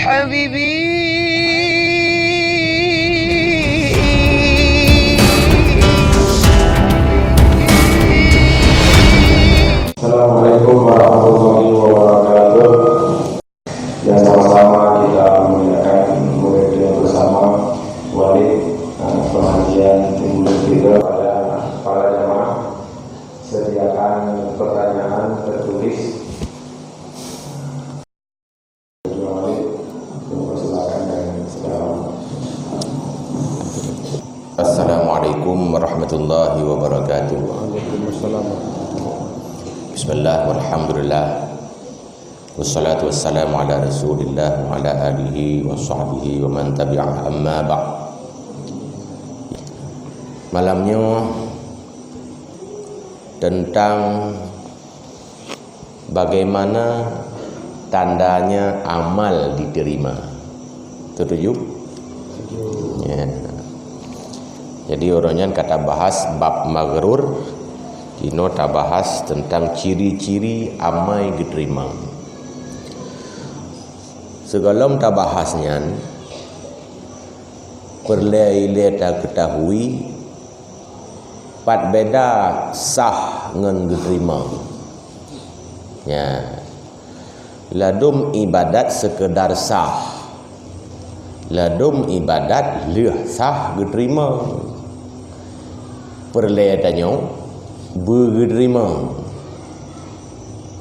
حبيبي. Assalamualaikum warahmatullahi wabarakatuh. Yang sama-sama kita memuliakan murid yang bersama wali pengajian Timbul kita pada para jamaah. Sediakan pertanyaan tertulis. Assalamualaikum warahmatullahi wabarakatuh. Bismillah walhamdulillah wassalatu wassalamu ala rasulillah wa ala alihi wa sahbihi wa man tabi'ah, amma ba'd. Malamnya tentang bagaimana tandanya amal diterima. Setuju? Ya. Jadi orangnya kata bahas bab maghrur, kino tak bahas tentang ciri-ciri amai diterima. Segalom tak bahasnya, perle tak ketahui pat beda sah ngan diterima. Ya. Ladum ibadat sekedar sah, ladum ibadat leh sah diterima. Perle tanya berterima,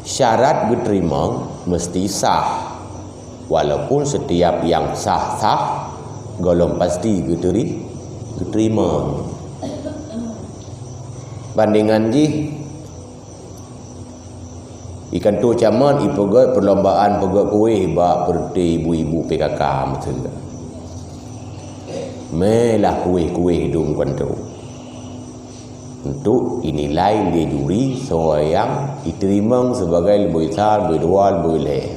syarat diterima mesti sah, walaupun setiap yang sah golong pasti diterima. Bandingan ji ikan tu caman ipogot perlombaan pogot kuih bak perti ibu-ibu PKK betul. Melah kuih-kuih hidung kan tu. Untuk inilai dia juri soang diterima sebagai lebih besar, lebih dua, lebih leh.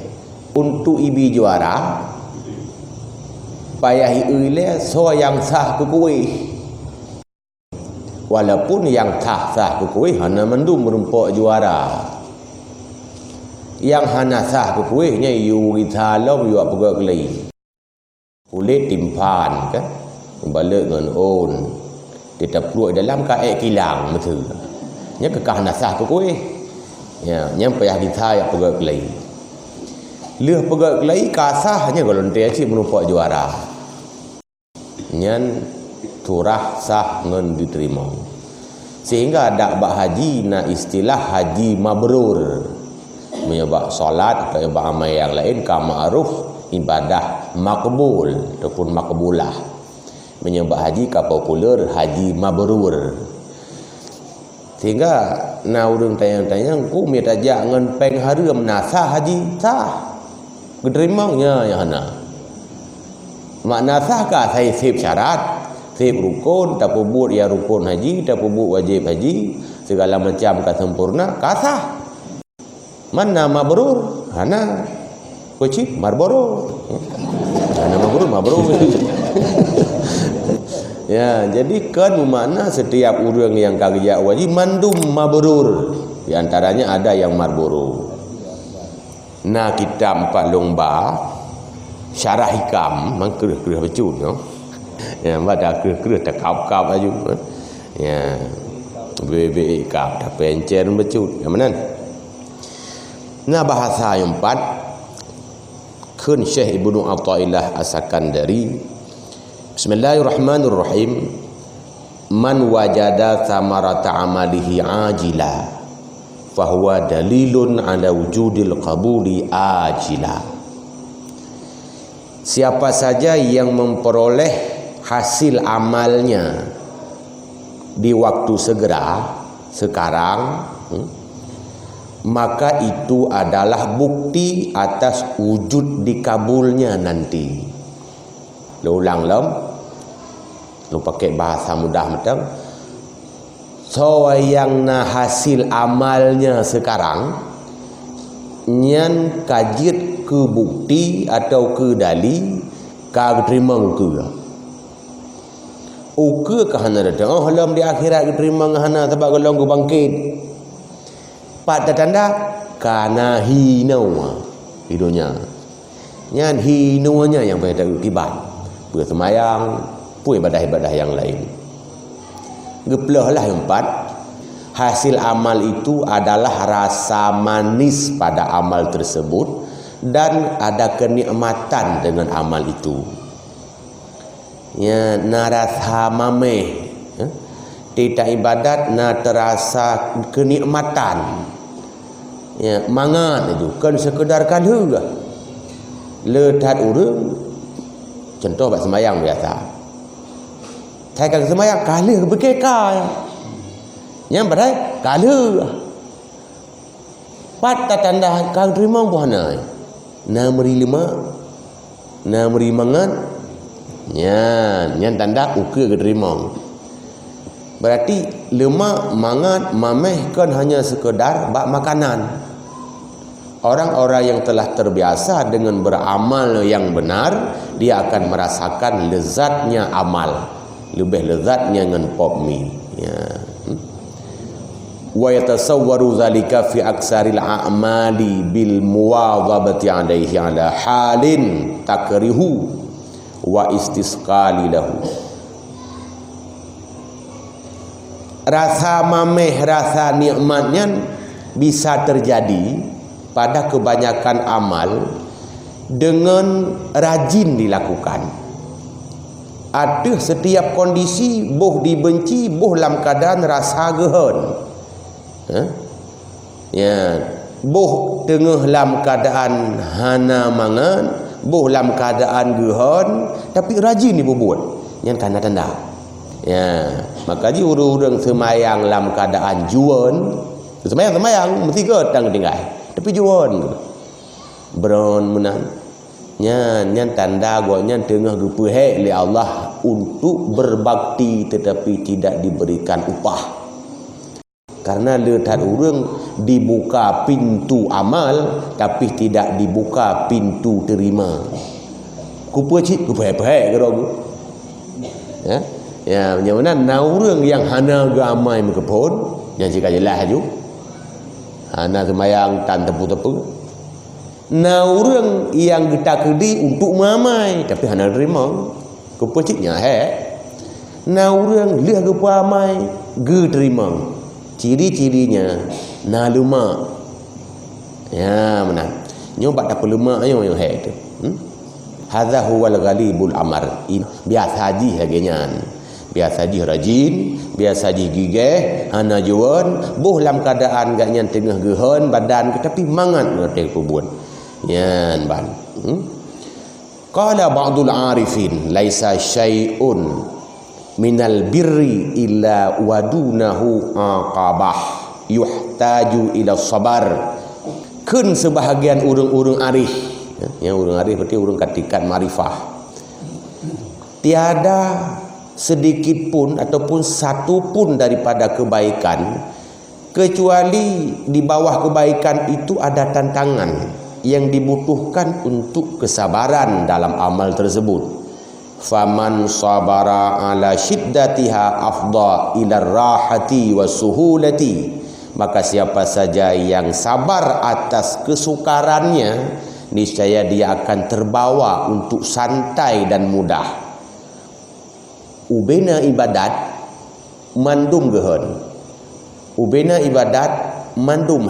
Untuk ibi juara payah ile soang sah ke kuih. Walaupun yang sah ke kuih hana mendum merumpak juara. Yang hana sah ke kuihnya yu gitalom yu apa kelai. Kulit timpan kan, balik dengan on. Dia perlu dalam kaek kilang betul. Nya kekah nasah ke kuih. Ya, nya payah ditay apa kelai. Leh pegat kelai kasahnya kalau dia cik menumpak juara. Nyan turah sah ngan diterima. Sehingga ada bak haji na istilah haji mabrur. Menyebab solat atau ibadah amal yang lain ka ma'ruf ibadah makbul ataupun makbulah. Menyebab haji ka popular haji mabrur. Sehingga na urang tanya-tanya ku mi tajak ngan peng harum nasah haji sah. Gedrimangnya ya hana. Makna sah ka sai sip syarat, sip rukun, tak buat ya rukun haji, tak buat wajib haji, segala macam ka sempurna ka sah. Mana mabrur? Hana kucing marboro. Hana mabrur. Ya, jadi kan makna setiap orang yang kerja wajib mandum mabrur. Di antaranya ada yang marburu. Nah, kita 4 lomba syarah hikam mangkreh-kreh becut no. Ya, pada kreh-kreh tak kap-kap aju. Ya. Bebe kap tak pencer becut. Ya mana? Nah, bahasa yang 4 kun Syekh Ibnu Athaillah As-Sakandari. Bismillahirrahmanirrahim. Man wajada thamarata amalihi ajila fahuwa dalilun ala wujudil qabuli ajila. Siapa saja yang memperoleh hasil amalnya di waktu segera sekarang, maka itu adalah bukti atas wujud dikabulnya nanti. Lu ulang lom, lu pakai bahasa mudah macam so yang na hasil amalnya sekarang nyan kajit ke bukti atau ke dali ka terima ke uke ka hana datang oh halam di akhirat terima hana sebab kalau ku bangkit pada tanda kana hinau hidupnya Nyan hinuanya yang berakibat bersemayang, pun ibadah-ibadah yang lain. Geplahlah yang empat, hasil amal itu adalah rasa manis pada amal tersebut dan ada kenikmatan dengan amal itu. Ya, na rasa mameh, tidak ibadat na terasa kenikmatan. Ya, mangat itu kan sekedar kalhu. Letat urang contoh buat sembahyang biasa. Saya kata sembahyang kalih berkeka. Yang badai kalih. Pat tanda kang terima buana. Na meri lima, na meri mangan. Yang tanda ukur ke terima. Berarti lemak mangan mameh kan hanya sekedar bak makanan. Orang-orang yang telah terbiasa dengan beramal yang benar, dia akan merasakan lezatnya amal, lebih lezatnya dengan pop mie. Ya. Wa yatasawwaru zalika fi aksaril a'mali bil muwadhabati 'alaihi 'ala halin takrihu wa istisqali lahu. Rasa mameh, rasa nikmatnya bisa terjadi pada kebanyakan amal dengan rajin dilakukan. Ada setiap kondisi boh dibenci, boh dalam keadaan rasa gehan. Ya, boh tengah dalam keadaan hana mangan, boh dalam keadaan gehan, tapi rajin dibuat. Yang tanda-tanda. Ya, makanya orang-orang semayang dalam keadaan juan, semayang mesti ketang tinggal. Tapi juan beron menang nyan tanda goknya tengah gepehek oleh Allah untuk berbakti tetapi tidak diberikan upah. Karena letak orang dibuka pintu amal tapi tidak dibuka pintu terima. Kupu cik gepehek gerong. Ya, yang mana na orang yang hana gamai mekepon yang jika jelas aju. Hana semayang tan tepu-tepu. Na orang yang kita kedi untuk mamai tapi hana terima. Kepeciknya na orang lihat ke pamai ge terima. Ciri-cirinya na lemak. Ya, mana? Nyoba tak lemak ayo yang tu. Hadza huwal ghalibul amar. Biasa haji harganya. Biasa haji rajin, biasa haji gigih, hana juan, boh dalam keadaan gaknya tengah gehan badan tapi mangat ngerti kubun. Yan ban. Qala ba'dul arifin laisa syai'un minal birri illa wadunahu aqabah yuhtaju ila sabar. Kun sebahagian urang-urang arif. Yang urang arif berarti urang katikan marifah. Tiada sedikit pun ataupun satu pun daripada kebaikan kecuali di bawah kebaikan itu ada tantangan yang dibutuhkan untuk kesabaran dalam amal tersebut. Faman sabara ala syiddatiha afdha ila rahati wasuhulati. Maka siapa saja yang sabar atas kesukarannya, niscaya dia akan terbawa untuk santai dan mudah. Ubena ibadat mandum gehan. Ubena ibadat mandum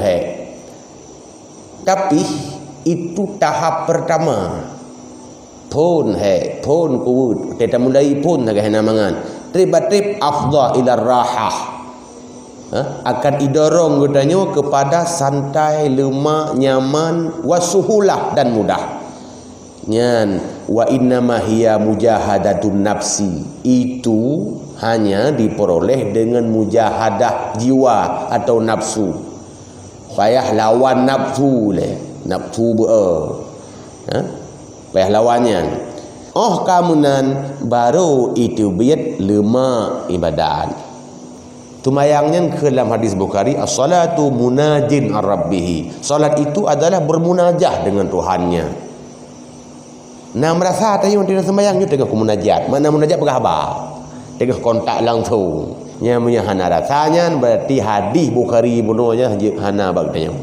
tapi itu tahap pertama. Pun pun kuwud. Kita mulai pun agak namangan. Trip afdha ila rahah. Akan didorong gedanya kepada santai, lemak, nyaman, wasuhulah dan mudah. Nyan wa innama hiya mujahadatun nafsi. Itu hanya diperoleh dengan mujahadah jiwa atau nafsu. Payah lawan nafsu nafsu payah lawannya. Kamunan baru itu biat lemak ibadat. Tumayangnya ke dalam hadis Bukhari, as-salatu munajin ar-rabbih. Salat itu adalah bermunajah dengan Tuhannya. Nah merasa tadi orang tidak sembahyang itu tengah munajat. Mana munajat berkhabar? Tengah kontak langsung. Yang punya hana rasanya berarti hadis Bukhari bunuhnya hana bagtanya.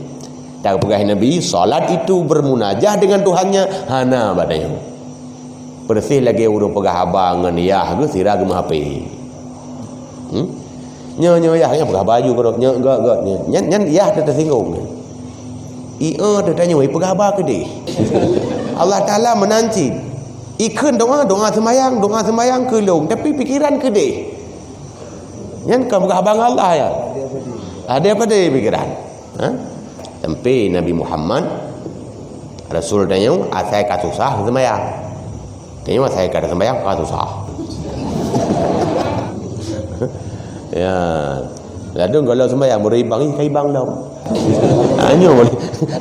Tak pegang Nabi, solat itu bermunajah dengan Tuhannya hana badanya. Bersih lagi urung pegah abang dengan yah ke sirah ke mahape. Nya yah nya pegah baju ke nya gak nya yah dah tersinggung. Ia dah tanya pegah abang ke dia. Allah Taala menanti. Ikun doa semayang ke long tapi pikiran ke dia. Nya kan pegah abang Allah ya. Ada apa dia pikiran? Sampai Nabi Muhammad Rasul tanya asai ka susah sembahyang. Tanya asai ka sembahyang ka susah. Ya. Lalu kalau sembahyang beribang kai bang dah.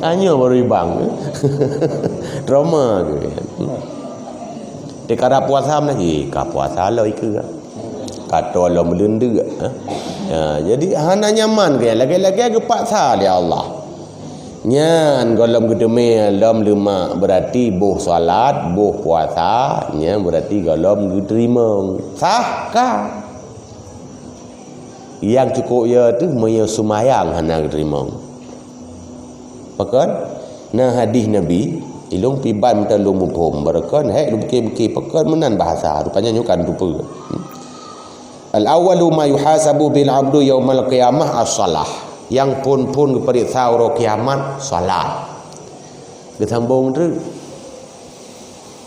Hanya beribang. Drama ke. Dekara puasa lagi, ka puasa lo ikut. Kata lo melundu. Ya, jadi hana nyaman ke lagi-lagi ke paksa dia Allah. Nyan golom gedeme lom lemak berarti boh solat, boh puasa, nyan berarti golom diterima. Sah kah? Yang cukup ya tu maya sumayang hana diterima. Pakan nah hadis Nabi ilung piban minta lu muphum barakan hai lu beki pakan menan bahasa rupanya nyukan rupa. Al-awwalu ma yuhasabu bil 'abdu yaumal qiyamah as-salah. Yang pun keperiksa orang kiamat salat. Disambung tu.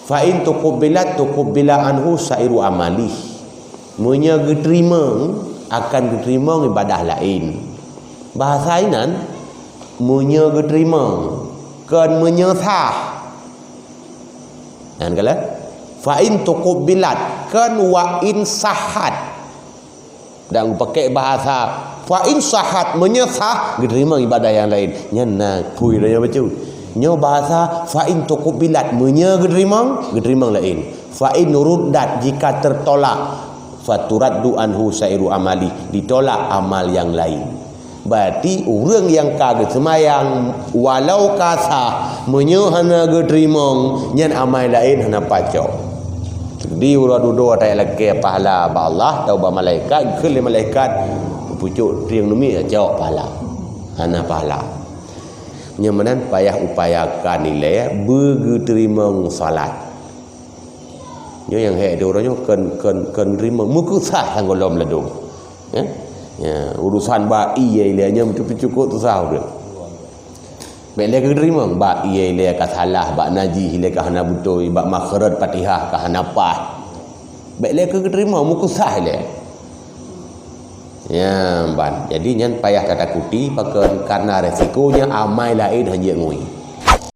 Fa in tuqbila anhu sairu amali. Munya diterima akan diterima ibadah lain. Bahasa inan munya diterima kan menyesah. Dan kala fa in tuqbilat kan wa in sahat. Dan pakai bahasa fa in sahat menyesah diterima ibadah yang lain. Nyana pui dah baca. Nyo bahasa fa in tuqbilat diterima lain. Fa in ruddat jika tertolak faturaddu anhu sairu amali ditolak amal yang lain. Berarti orang yang kagak semayang walau kasah menyehana diterima nyan amal lain hana pacok. Di urut duduk tak lagi pahala ba Allah atau ba malaikat ke malaikat pucuk tiang numi jawab pahala hana pahala nyamanan payah upayakan nilai berterima salat nyo yang hek dia orangnya kan terima muka sah sanggolom ledung ya urusan ba iya ilahnya cukup tu sah dia Bele ke terima ba iya ile ka salah ba naji ile ka hana betul ba makhraj Fatihah ka hana pas. Bele ke terima muka sah ile. Ya ban. Jadi nyan payah kata kuti pakai karena resikonya amai lain hanya ngui.